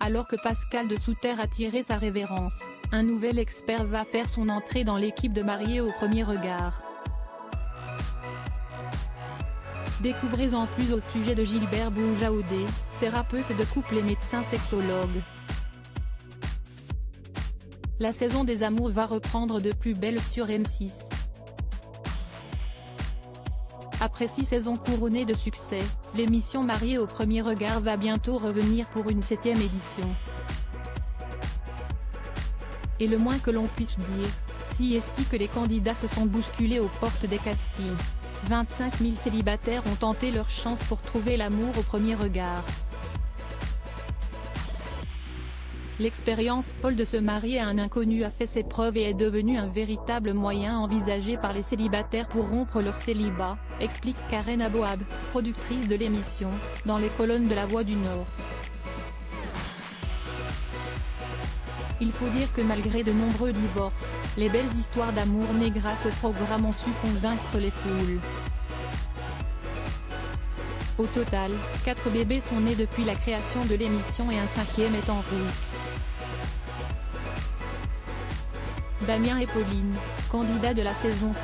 Alors que Pascal de Souter a tiré sa révérence, un nouvel expert va faire son entrée dans l'équipe de Mariés au premier regard. Découvrez en plus au sujet de Gilbert Boujaoudé, thérapeute de couple et médecin sexologue. La saison des amours va reprendre de plus belle sur M6. Après 6 saisons couronnées de succès, l'émission Mariés au premier regard va bientôt revenir pour une 7e édition. Et le moins que l'on puisse dire, si est que les candidats se sont bousculés aux portes des castings. 25 000 célibataires ont tenté leur chance pour trouver l'amour au premier regard. L'expérience folle de se marier à un inconnu a fait ses preuves et est devenue un véritable moyen envisagé par les célibataires pour rompre leur célibat, explique Karen Aboab, productrice de l'émission, dans les colonnes de La Voix du Nord. Il faut dire que malgré de nombreux divorces, les belles histoires d'amour nées grâce au programme ont su convaincre les foules. Au total, 4 bébés sont nés depuis la création de l'émission et un 5e est en route. Damien et Pauline, candidats de la saison 6,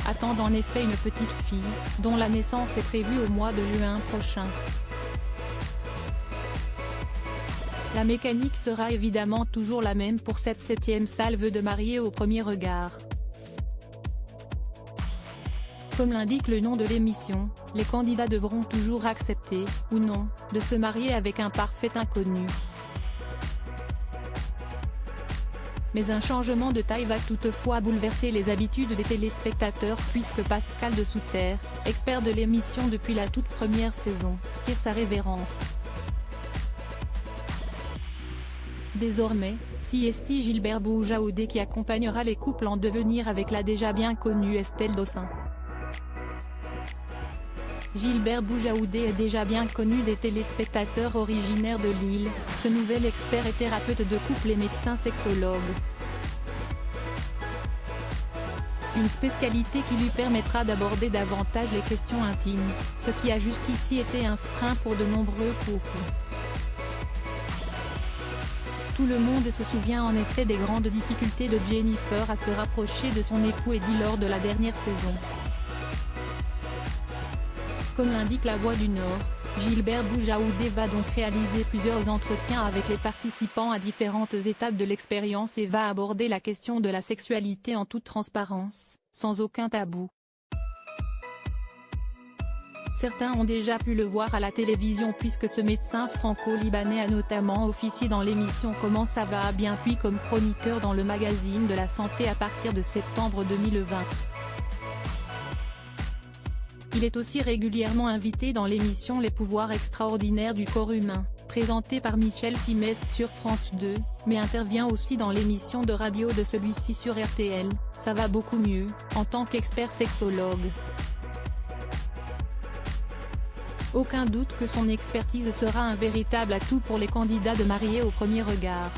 attendent en effet une petite fille, dont la naissance est prévue au mois de juin prochain. La mécanique sera évidemment toujours la même pour cette 7e salve de Mariés au premier regard. Comme l'indique le nom de l'émission, les candidats devront toujours accepter, ou non, de se marier avec un parfait inconnu. Mais un changement de taille va toutefois bouleverser les habitudes des téléspectateurs puisque Pascal de Souter, expert de l'émission depuis la toute première saison, tire sa révérence. Désormais, c'est Gilbert Boujaoudé qui accompagnera les couples en devenir avec la déjà bien connue Estelle Dossin. Gilbert Boujaoudé est déjà bien connu des téléspectateurs originaires de Lille, ce nouvel expert est thérapeute de couple et médecin sexologue. Une spécialité qui lui permettra d'aborder davantage les questions intimes, ce qui a jusqu'ici été un frein pour de nombreux couples. Tout le monde se souvient en effet des grandes difficultés de Jennifer à se rapprocher de son époux Eddie lors de la dernière saison. Comme l'indique La Voix du Nord, Gilbert Boujaoudé va donc réaliser plusieurs entretiens avec les participants à différentes étapes de l'expérience et va aborder la question de la sexualité en toute transparence, sans aucun tabou. Certains ont déjà pu le voir à la télévision puisque ce médecin franco-libanais a notamment officié dans l'émission Comment ça va bien puis comme chroniqueur dans le magazine de la santé à partir de septembre 2020. Il est aussi régulièrement invité dans l'émission Les pouvoirs extraordinaires du corps humain, présentée par Michel Simès sur France 2, mais intervient aussi dans l'émission de radio de celui-ci sur RTL, Ça va beaucoup mieux, en tant qu'expert sexologue. Aucun doute que son expertise sera un véritable atout pour les candidats de Mariés au premier regard.